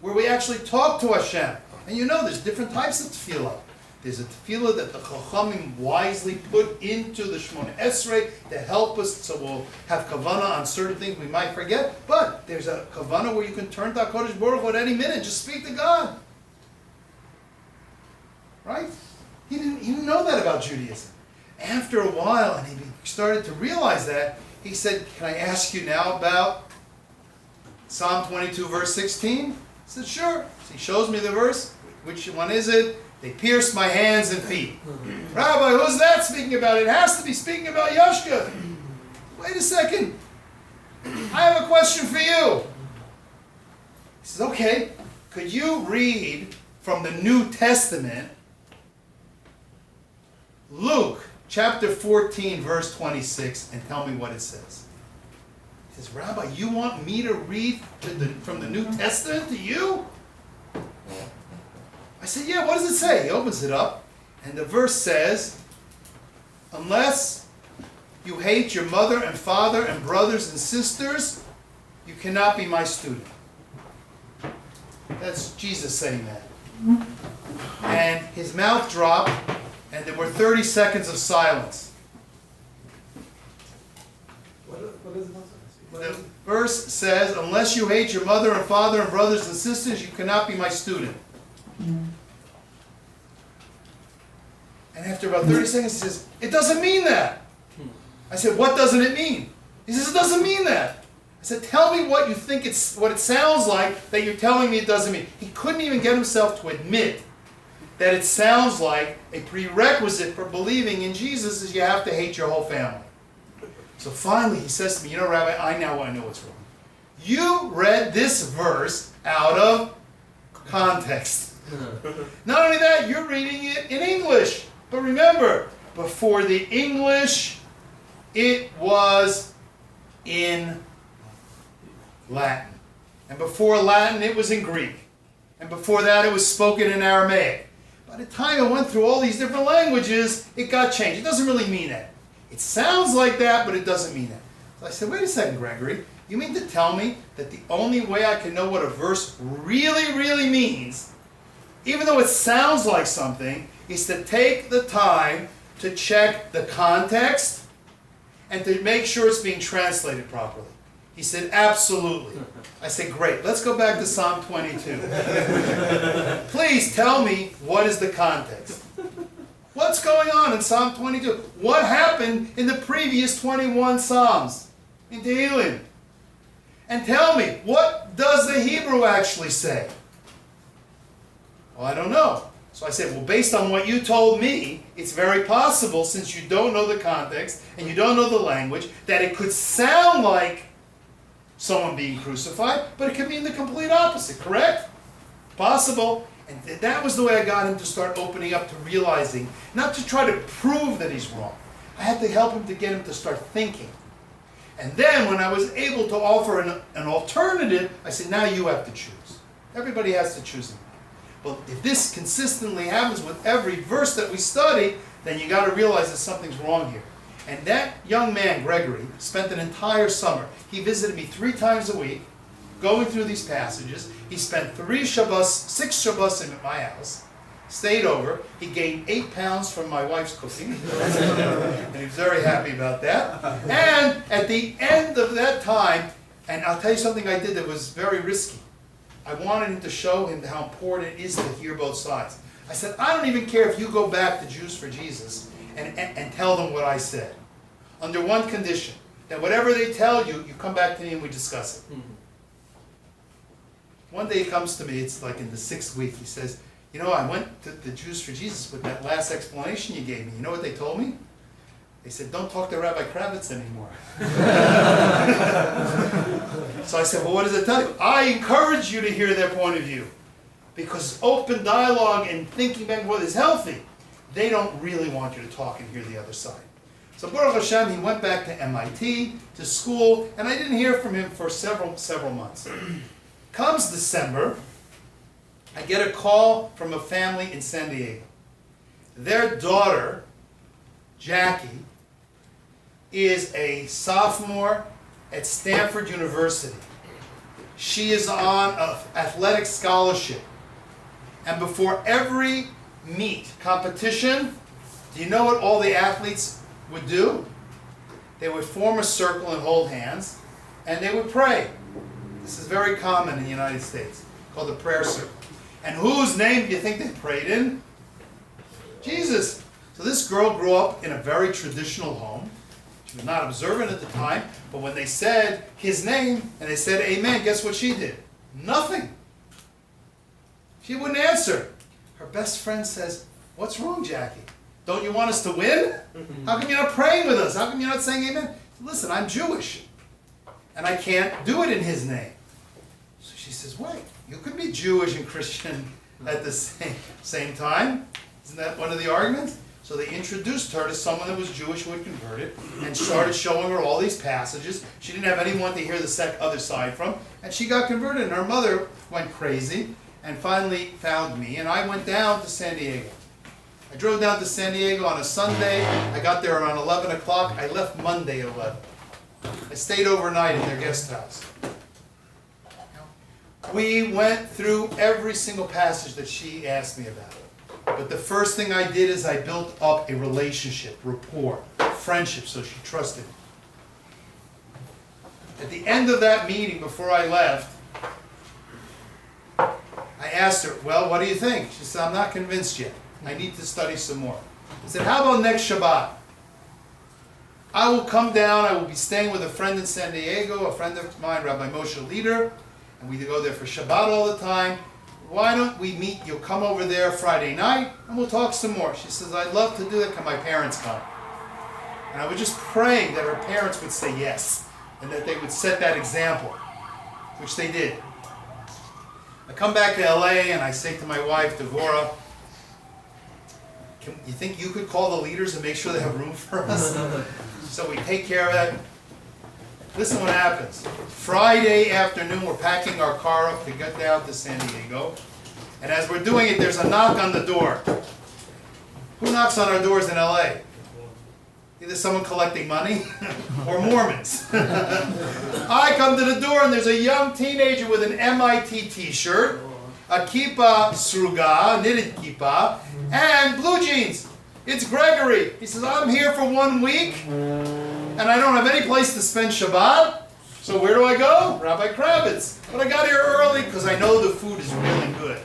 where we actually talk to Hashem. And you know, there's different types of tefillah. There's a tefillah that the Chachamim wisely put into the Shemona Esrei to help us, so we'll have kavanah on certain things we might forget. But there's a kavanah where you can turn to HaKadosh Baruch Hu at any minute. Just speak to God. Right? He didn't know that about Judaism. After a while, and he started to realize that, he said, can I ask you now about Psalm 22, verse 16? I said, sure. So he shows me the verse. Which one is it? They pierced my hands and feet. Rabbi, who's that speaking about? It has to be speaking about Yashka. Wait a second. I have a question for you. He says, okay, could you read from the New Testament, Luke chapter 14, verse 26, and tell me what it says? He says, Rabbi, you want me to read from the New Testament to you? I said, yeah, what does it say? He opens it up, and the verse says, unless you hate your mother and father and brothers and sisters, you cannot be my student. That's Jesus saying that. And his mouth dropped, and there were 30 seconds of silence. What is it? The verse says, unless you hate your mother and father and brothers and sisters, you cannot be my student. And after about 30 seconds, he says, it doesn't mean that. I said, what doesn't it mean? He says, it doesn't mean that. I said, tell me what you think what it sounds like that you're telling me it doesn't mean. He couldn't even get himself to admit that it sounds like a prerequisite for believing in Jesus is you have to hate your whole family. So finally he says to me, you know, Rabbi, I know what's wrong. You read this verse out of context. Not only that, you're reading it in English. But remember, before the English, it was in Latin. And before Latin, it was in Greek. And before that, it was spoken in Aramaic. By the time it went through all these different languages, it got changed. It doesn't really mean that. It sounds like that, but it doesn't mean that. So I said, wait a second, Gregory. You mean to tell me that the only way I can know what a verse really, really means, even though it sounds like something, is to take the time to check the context and to make sure it's being translated properly? He said, absolutely. I said, great. Let's go back to Psalm 22. Please tell me, what is the context? What's going on in Psalm 22? What happened in the previous 21 Psalms in Tehillim? And tell me, what does the Hebrew actually say? Well, I don't know. So I said, well, based on what you told me, it's very possible, since you don't know the context and you don't know the language, that it could sound like someone being crucified, but it could mean the complete opposite, correct? Possible. And that was the way I got him to start opening up to realizing, not to try to prove that he's wrong. I had to help him to get him to start thinking. And then when I was able to offer an alternative, I said, now you have to choose. Everybody has to choose. But if this consistently happens with every verse that we study, then you got to realize that something's wrong here. And that young man, Gregory, spent an entire summer. He visited me 3 times a week, going through these passages. He spent 6 Shabbos at my house, stayed over. He gained 8 pounds from my wife's cooking, and he was very happy about that. And at the end of that time, and I'll tell you something I did that was very risky. I wanted him to show him how important it is to hear both sides. I said, I don't even care if you go back to Jews for Jesus and tell them what I said. Under one condition, that whatever they tell you, you come back to me and we discuss it. One day he comes to me, it's like in the 6th week, he says, you know, I went to the Jews for Jesus with that last explanation you gave me. You know what they told me? They said, don't talk to Rabbi Kravitz anymore. So I said, well, what does it tell you? I encourage you to hear their point of view. Because open dialogue and thinking back and forth is healthy. They don't really want you to talk and hear the other side. So Baruch Hashem, he went back to MIT, to school, and I didn't hear from him for several months. Comes December, I get a call from a family in San Diego. Their daughter, Jackie, is a sophomore at Stanford University. She is on an athletic scholarship. And before every meet, competition, do you know what all the athletes would do? They would form a circle and hold hands, and they would pray. This is very common in the United States, called the prayer circle. And whose name do you think they prayed in? Jesus. So this girl grew up in a very traditional home. She was not observant at the time, but when they said his name and they said amen, guess what she did? Nothing. She wouldn't answer. Her best friend says, what's wrong, Jackie? Don't you want us to win? How come you're not praying with us? How come you're not saying amen? Listen, I'm Jewish, and I can't do it in his name. So she says, wait, you could be Jewish and Christian at the same time? Isn't that one of the arguments? So they introduced her to someone that was Jewish who had converted and started showing her all these passages. She didn't have anyone to hear the other side from, and she got converted, and her mother went crazy and finally found me, and I went down to San Diego. I drove down to San Diego on a Sunday. I got there around 11 o'clock. I left Monday at 11. I stayed overnight in their guest house. We went through every single passage that she asked me about. But the first thing I did is I built up a relationship, rapport, friendship, so she trusted me. At the end of that meeting, before I left, I asked her, well, what do you think? She said, I'm not convinced yet. I need to study some more. I said, how about next Shabbat? I will come down, I will be staying with a friend in San Diego, a friend of mine, Rabbi Moshe Leader, and we go there for Shabbat all the time. Why don't we meet, you'll come over there Friday night, and we'll talk some more. She says, I'd love to do that, can my parents come? And I was just praying that her parents would say yes, and that they would set that example, which they did. I come back to LA, and I say to my wife, Devorah, you think you could call the leaders and make sure they have room for us? So we take care of that. Listen what happens. Friday afternoon, we're packing our car up to get down to San Diego. And as we're doing it, there's a knock on the door. Who knocks on our doors in LA? Either someone collecting money or Mormons. I come to the door and there's a young teenager with an MIT t-shirt, a kippah sruga, knitted kippah, and blue jeans. It's Gregory. He says, I'm here for 1 week and I don't have any place to spend Shabbat. So where do I go? Rabbi Kravitz. But I got here early because I know the food is really good.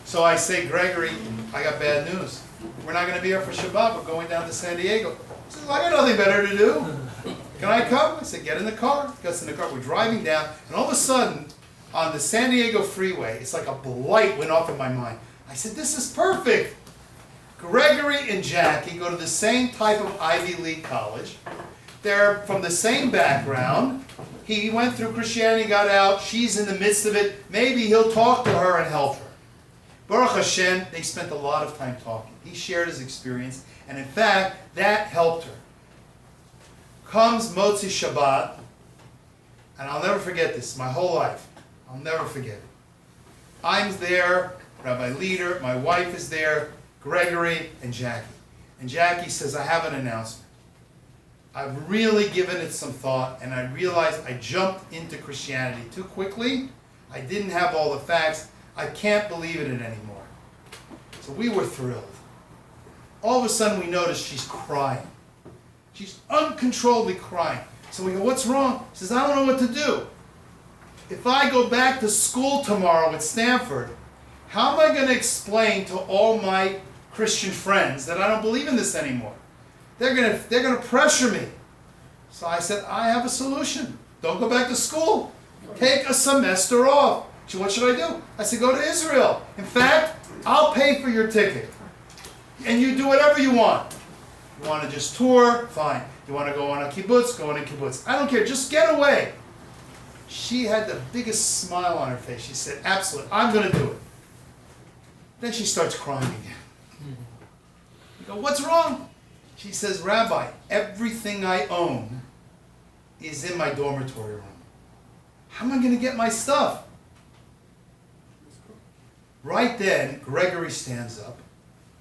So I say, Gregory, I got bad news. We're not going to be here for Shabbat. We're going down to San Diego. He says, I got nothing better to do. Can I come? I said, get in the car. He gets in the car. We're driving down. And all of a sudden, on the San Diego freeway, it's like a light went off in my mind. I said, this is perfect. Gregory and Jackie go to the same type of Ivy League college. They're from the same background. He went through Christianity, got out. She's in the midst of it. Maybe he'll talk to her and help her. Baruch Hashem, they spent a lot of time talking. He shared his experience, and in fact, that helped her. Comes Motzi Shabbat, and I'll never forget this, my whole life. I'll never forget it. I'm there, Rabbi Leader, my wife is there, Gregory, and Jackie. And Jackie says, I have an announcement. I've really given it some thought, and I realized I jumped into Christianity too quickly. I didn't have all the facts. I can't believe in it anymore. So we were thrilled. All of a sudden we notice she's crying. She's uncontrollably crying. So we go, what's wrong? She says, I don't know what to do. If I go back to school tomorrow at Stanford, how am I going to explain to all my Christian friends that I don't believe in this anymore? They're going to pressure me. So I said, I have a solution. Don't go back to school. Take a semester off. She said, what should I do? I said, go to Israel. In fact, I'll pay for your ticket. And you do whatever you want. You want to just tour? Fine. You want to go on a kibbutz? Go on a kibbutz. I don't care. Just get away. She had the biggest smile on her face. She said, absolutely, I'm going to do it. Then she starts crying again. You go, what's wrong? She says, Rabbi, everything I own is in my dormitory room. How am I going to get my stuff? Right then, Gregory stands up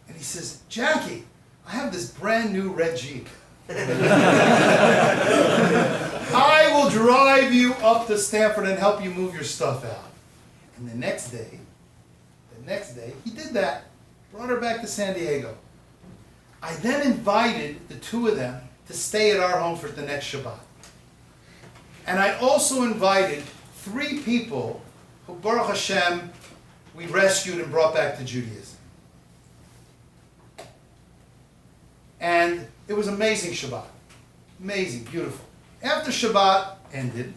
and he says, Jackie, I have this brand new red Jeep. I will drive you up to Stanford and help you move your stuff out. And the next day, he did that. Brought her back to San Diego. I then invited the two of them to stay at our home for the next Shabbat. And I also invited 3 people who, Baruch Hashem, we rescued and brought back to Judaism. And it was amazing Shabbat. Amazing, beautiful. After Shabbat ended,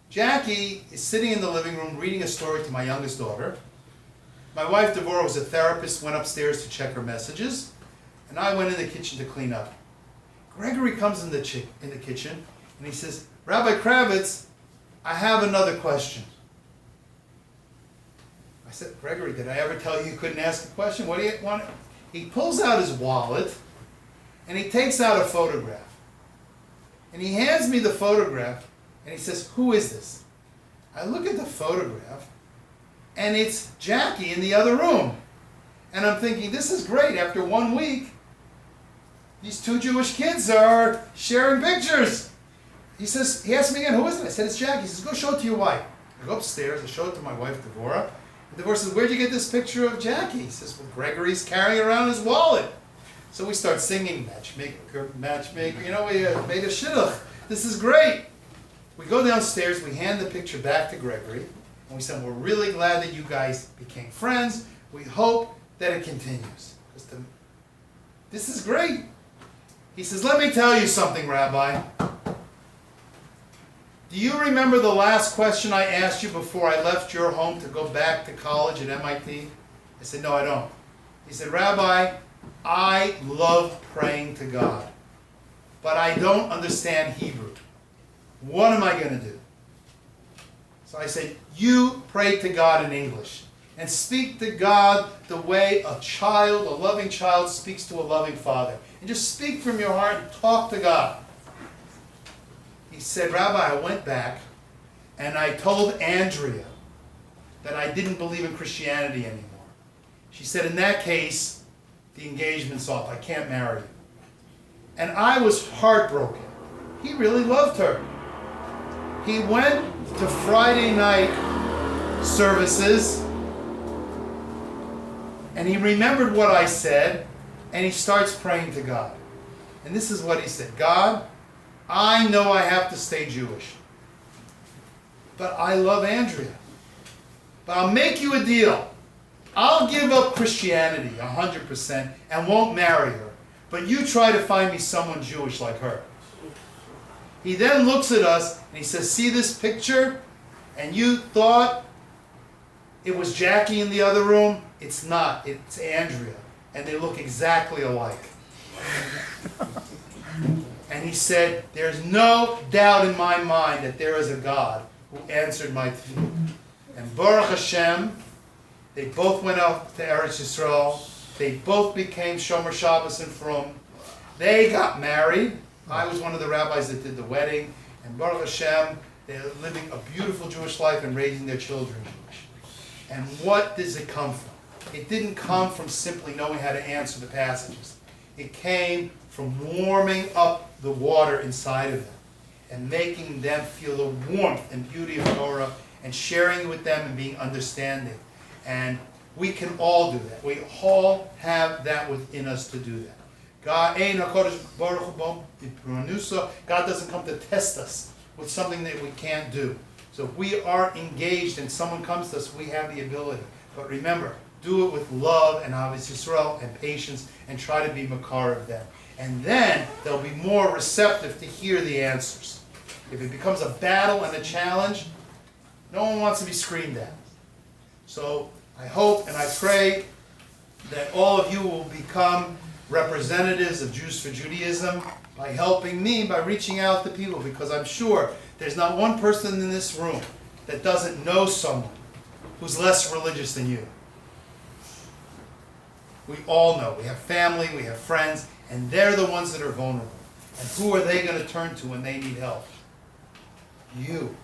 Jackie is sitting in the living room reading a story to my youngest daughter. My wife, Devorah, was a therapist, went upstairs to check her messages, and I went in the kitchen to clean up. Gregory comes in the kitchen, and he says, Rabbi Kravitz, I have another question. I said, Gregory, did I ever tell you you couldn't ask a question? What do you want? He pulls out his wallet, and he takes out a photograph. And he hands me the photograph, and he says, who is this? I look at the photograph, and it's Jackie in the other room. And I'm thinking, this is great. After 1 week, these 2 Jewish kids are sharing pictures. He asked me again, who is it? I said, it's Jackie. He says, go show it to your wife. I go upstairs, I show it to my wife, Devorah. And Devorah says, where'd you get this picture of Jackie? He says, well, Gregory's carrying around his wallet. So we start singing, matchmaker, matchmaker. You know, we made a shidduch. This is great. We go downstairs, we hand the picture back to Gregory, and we said, we're really glad that you guys became friends. We hope that it continues. This is great. He says, let me tell you something, Rabbi. Do you remember the last question I asked you before I left your home to go back to college at MIT? I said, no, I don't. He said, Rabbi, I love praying to God, but I don't understand Hebrew. What am I going to do? So I said, you pray to God in English and speak to God the way a child, a loving child, speaks to a loving father. And just speak from your heart and talk to God. He said, Rabbi, I went back and I told Andrea that I didn't believe in Christianity anymore. She said, in that case, the engagement's off. I can't marry you. And I was heartbroken. He really loved her. He went to Friday night services and he remembered what I said and he starts praying to God. And this is what he said. God, I know I have to stay Jewish, but I love Andrea. But I'll make you a deal. I'll give up Christianity 100% and won't marry her. But you try to find me someone Jewish like her. He then looks at us and he says, see this picture? And you thought it was Jackie in the other room? It's not. It's Andrea. And they look exactly alike. And he said, there's no doubt in my mind that there is a God who answered my tefillah. And Baruch Hashem, they both went out to Eretz Yisrael. They both became Shomer Shabbos and Frum. They got married. I was one of the rabbis that did the wedding. And Baruch Hashem, they're living a beautiful Jewish life and raising their children Jewish. And what does it come from? It didn't come from simply knowing how to answer the passages. It came from warming up the water inside of them and making them feel the warmth and beauty of Torah and sharing it with them and being understanding. And we can all do that. We all have that within us to do that. God doesn't come to test us with something that we can't do. So if we are engaged and someone comes to us, we have the ability. But remember, do it with love and Ahavas Yisrael and patience, and try to be makar of them. And then they'll be more receptive to hear the answers. If it becomes a battle and a challenge, no one wants to be screamed at. So I hope and I pray that all of you will become representatives of Jews for Judaism by helping me, by reaching out to people, because I'm sure there's not one person in this room that doesn't know someone who's less religious than you. We all know. We have family, we have friends, and they're the ones that are vulnerable. And who are they going to turn to when they need help? You.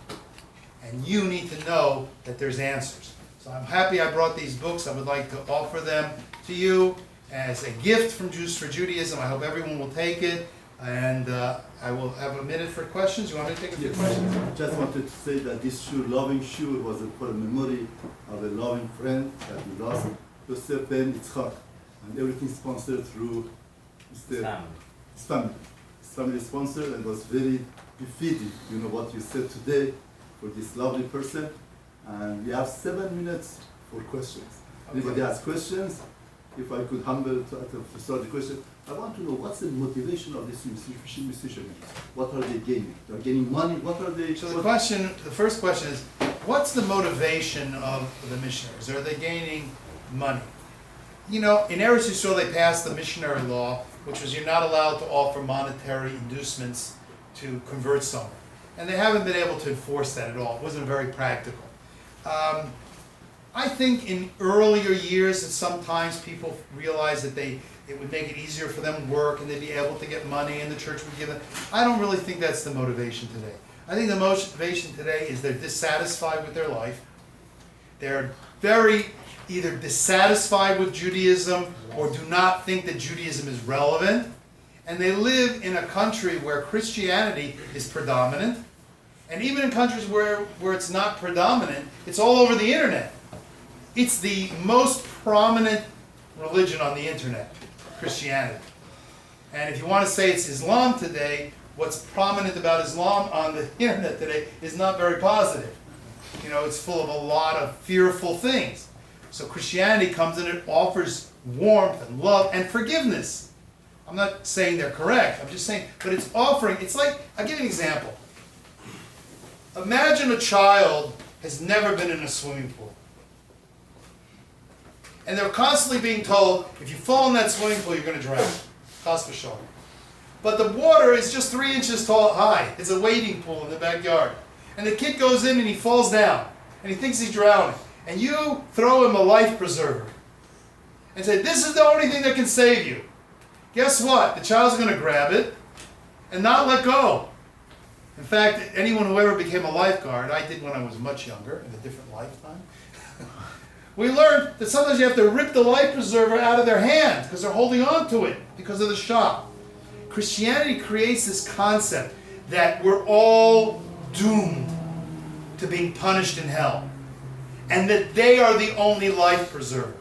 And you need to know that there's answers. So I'm happy I brought these books. I would like to offer them to you as a gift from Jews for Judaism. I hope everyone will take it. And I will have a minute for questions. You want me to take a few questions? Just wanted to say that this shoe, loving shoe, was for a memory of a loving friend that we lost, Yosef Ben Yitzchak, and everything sponsored through his family. His family sponsored, and was very befitting, what you said today for this lovely person. And we have 7 minutes for questions. Okay. Anybody has questions? If I could humble to start the question, I want to know what's the motivation of this musician? What are they gaining? They're gaining money. What are they? So the first question is, what's the motivation of the missionaries? Are they gaining money? In Eretz Yisrael they passed the missionary law, which was you're not allowed to offer monetary inducements to convert someone. And they haven't been able to enforce that at all. It wasn't very practical. I think in earlier years that sometimes people realized that it would make it easier for them to work and they'd be able to get money and the church would give them. I don't really think that's the motivation today. I think the motivation today is they're dissatisfied with their life. They're very either dissatisfied with Judaism or do not think that Judaism is relevant. And they live in a country where Christianity is predominant. And even in countries where it's not predominant, it's all over the internet. It's the most prominent religion on the internet, Christianity. And if you want to say it's Islam today, what's prominent about Islam on the internet today is not very positive. It's full of a lot of fearful things. So Christianity comes and it offers warmth and love and forgiveness. I'm not saying they're correct, I'm just saying, but it's offering, it's like, I'll give you an example. Imagine a child has never been in a swimming pool. And they're constantly being told, if you fall in that swimming pool, you're going to drown. Chas v'shalom. But the water is just 3 inches high. It's a wading pool in the backyard. And the kid goes in and he falls down. And he thinks he's drowning. And you throw him a life preserver. And say, this is the only thing that can save you. Guess what? The child's going to grab it and not let go. In fact, anyone who ever became a lifeguard, I did when I was much younger, in a different lifetime, we learned that sometimes you have to rip the life preserver out of their hand because they're holding on to it because of the shock. Christianity creates this concept that we're all doomed to being punished in hell and that they are the only life preserver.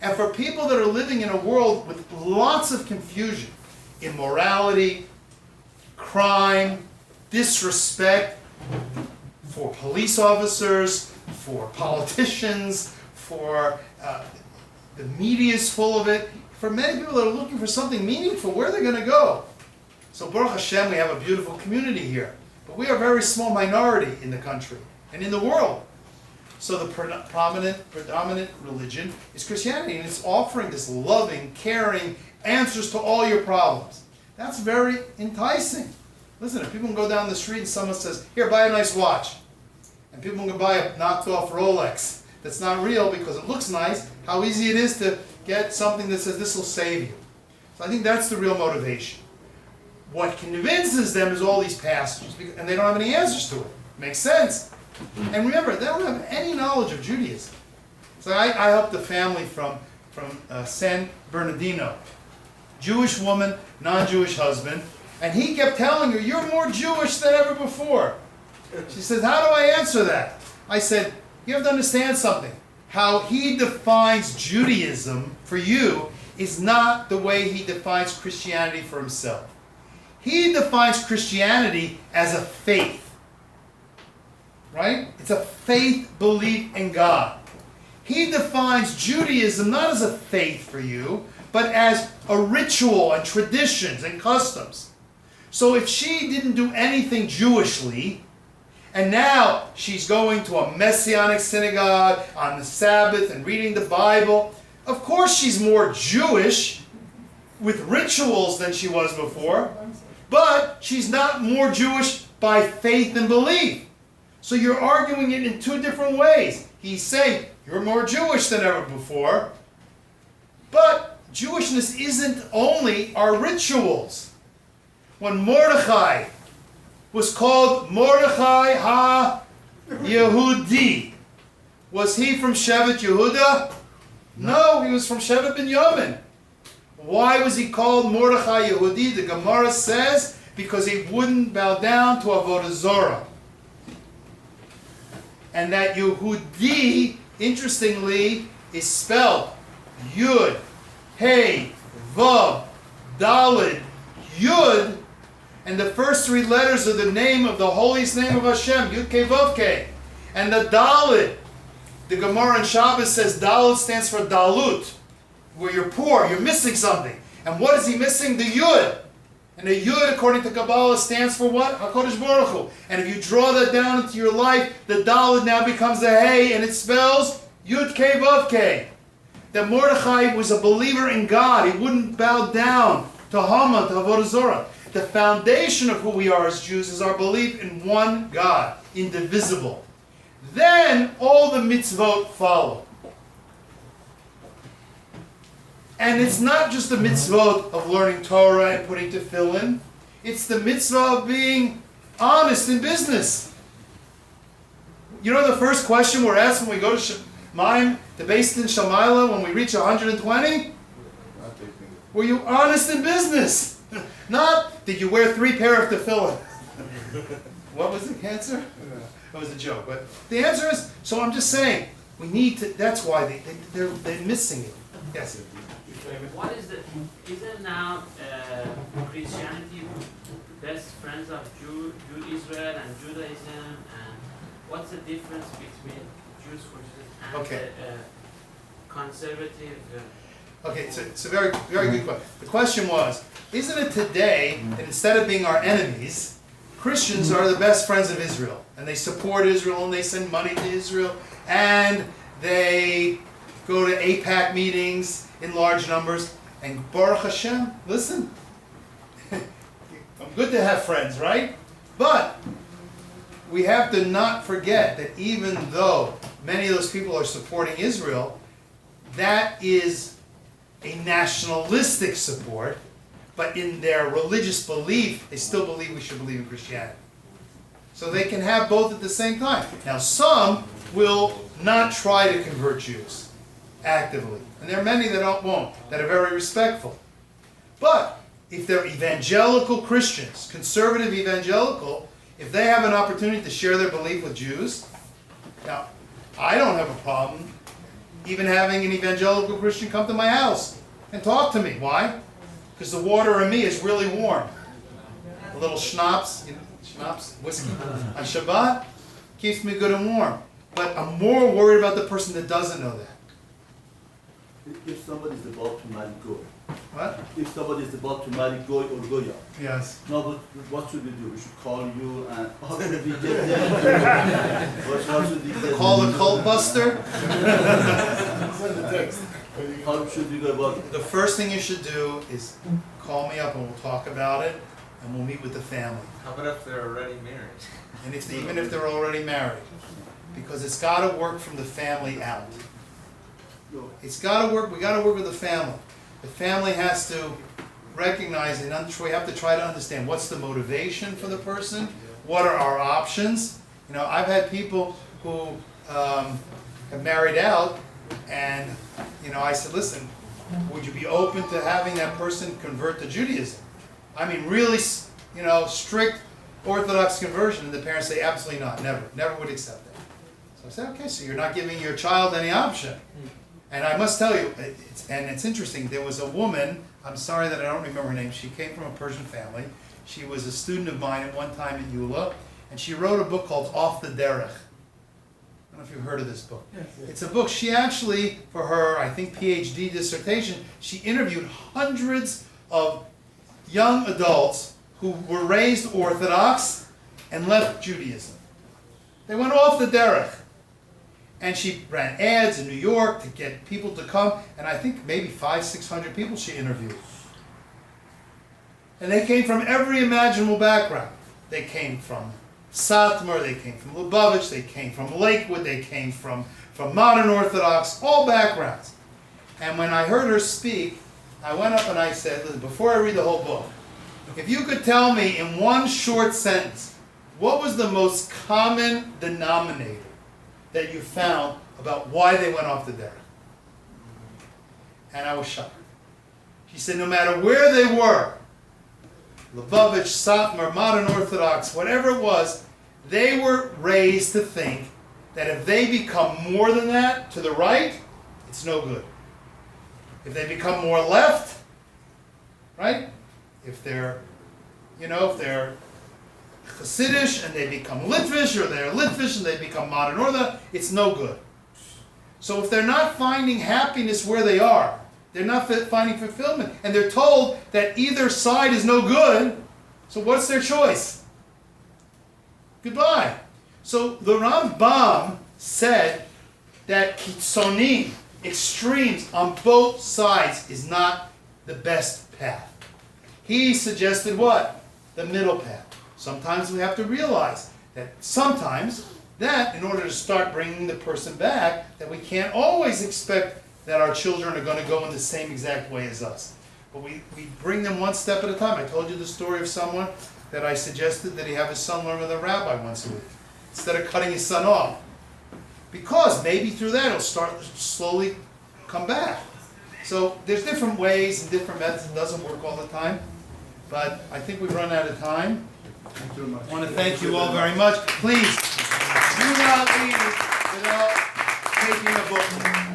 And for people that are living in a world with lots of confusion, immorality, crime, disrespect for police officers, for politicians, for the media is full of it. For many people that are looking for something meaningful, where are they going to go? So Baruch Hashem, we have a beautiful community here. But we are a very small minority in the country and in the world. So the predominant religion is Christianity, and it's offering this loving, caring answers to all your problems. That's very enticing. Listen, if people can go down the street and someone says, here, buy a nice watch. And people can buy a knocked off Rolex that's not real because it looks nice, how easy it is to get something that says this will save you. So I think that's the real motivation. What convinces them is all these passages, and they don't have any answers to it. Makes sense. And remember, they don't have any knowledge of Judaism. So I helped a family from San Bernardino. Jewish woman, non-Jewish husband. And he kept telling her, you're more Jewish than ever before. She says, how do I answer that? I said, you have to understand something. How he defines Judaism for you is not the way he defines Christianity for himself. He defines Christianity as a faith. Right? It's a faith belief in God. He defines Judaism not as a faith for you, but as a ritual and traditions and customs. So if she didn't do anything Jewishly, and now she's going to a Messianic synagogue on the Sabbath and reading the Bible, of course she's more Jewish with rituals than she was before, but she's not more Jewish by faith and belief. So you're arguing it in two different ways. He's saying, you're more Jewish than ever before, but Jewishness isn't only our rituals. When Mordechai was called Mordechai ha-Yehudi, was he from Shevet Yehuda? No, he was from Shevet Binyamin. Why was he called Mordechai Yehudi? The Gemara says, because he wouldn't bow down to Avodah Zorah. And that Yehudi, interestingly, is spelled Yud, Hey, Vav, Dalid, Yud, and the first three letters are the name of the holiest name of Hashem, Yud Kei Vav Kei. And the Dalid, the Gemara in Shabbos says Dalid stands for Dalut, where you're poor, you're missing something. And what is he missing? The Yud. And the Yud, according to Kabbalah, stands for what? HaKadosh Baruch Hu. And if you draw that down into your life, the Dalid now becomes the Hey, and it spells Yud Kei Vav Kei. That Mordechai was a believer in God. He wouldn't bow down to Haman, to Avodah Zorah. The foundation of who we are as Jews is our belief in one God, indivisible. Then all the mitzvot follow. And it's not just the mitzvot of learning Torah and putting tefillin. It's the mitzvah of being honest in business. You know the first question we're asked when we go to Shemaim, to BenTzion Shamayla, when we reach 120? Were you honest in business? Not, did you wear 3 pair of tefillin? What was the answer? That was a joke. But the answer is, so I'm just saying, we need to, that's why they're missing it. Yes? What is isn't now Christianity best friends of Israel and Judaism, and what's the difference between Jews for Jesus and the conservative? Okay, it's a very, very good question. The question was, isn't it today that instead of being our enemies, Christians are the best friends of Israel, and they support Israel, and they send money to Israel, and they go to AIPAC meetings in large numbers, and Baruch Hashem, listen, I'm good to have friends, right? But we have to not forget that even though many of those people are supporting Israel, that is a nationalistic support, but in their religious belief, they still believe we should believe in Christianity. So they can have both at the same time. Now some will not try to convert Jews actively. And there are many that won't, that are very respectful. But if they're evangelical Christians, conservative evangelical, if they have an opportunity to share their belief with Jews, now, I don't have a problem even having an evangelical Christian come to my house and talk to me. Why? Because the water in me is really warm. A little schnapps, whiskey, on Shabbat, keeps me good and warm. But I'm more worried about the person that doesn't know that. If somebody is about to marry Goy, What? if somebody is about to marry Goy or Goya, Yes. no, but what should we do? We should call you and how should we get there? What should we get? Call the cult buster? How should we go about it? The first thing you should do is call me up and we'll talk about it, and we'll meet with the family. How about if they're already married? And even if they're already married. Because it's got to work from the family out. It's got to work, we got to work with the family. The family has to recognize and we have to try to understand what's the motivation for the person, what are our options, You know, I've had people who have married out, and you know, I said, listen, would you be open to having that person convert to Judaism? I mean, really, you know, strict Orthodox conversion, and the parents say, absolutely not, never would accept that. So I said, okay, so you're not giving your child any option. And I must tell you, it's interesting, there was a woman, I'm sorry that I don't remember her name, she came from a Persian family. She was a student of mine at one time at Eula, and she wrote a book called Off the Derech. I don't know if you've heard of this book. Yes. It's a book, she actually, for her, I think, PhD dissertation, she interviewed hundreds of young adults who were raised Orthodox and left Judaism. They went off the derech. And she ran ads in New York to get people to come, and I think maybe 500-600 people she interviewed. And they came from every imaginable background. They came from Satmar, they came from Lubavitch, they came from Lakewood, they came from modern Orthodox, all backgrounds. And when I heard her speak, I went up and I said, listen, before I read the whole book, if you could tell me in one short sentence, what was the most common denominator that you found about why they went off the derech? And I was shocked. She said no matter where they were, Lubavitch, Satmar, modern Orthodox, whatever it was, they were raised to think that if they become more than that to the right, it's no good. If they become more left, right? If they're, you know, if they're Hasidish and they become Litvish, or they're Litvish and they become modern Orthodox, it's no good. So if they're not finding happiness where they are, they're not finding fulfillment, and they're told that either side is no good, so what's their choice? Goodbye. So the Rambam said that kitzonim, extremes on both sides, is not the best path. He suggested what? The middle path. Sometimes we have to realize that sometimes that, in order to start bringing the person back, that we can't always expect that our children are going to go in the same exact way as us. But we bring them one step at a time. I told you the story of someone that I suggested that he have his son learn with a rabbi once a week, instead of cutting his son off. Because maybe through that he'll start to slowly come back. So there's different ways and different methods. It doesn't work all the time. But I think we've run out of time. Thank you very much. I want to thank you all very much. Please, do not leave without taking a book.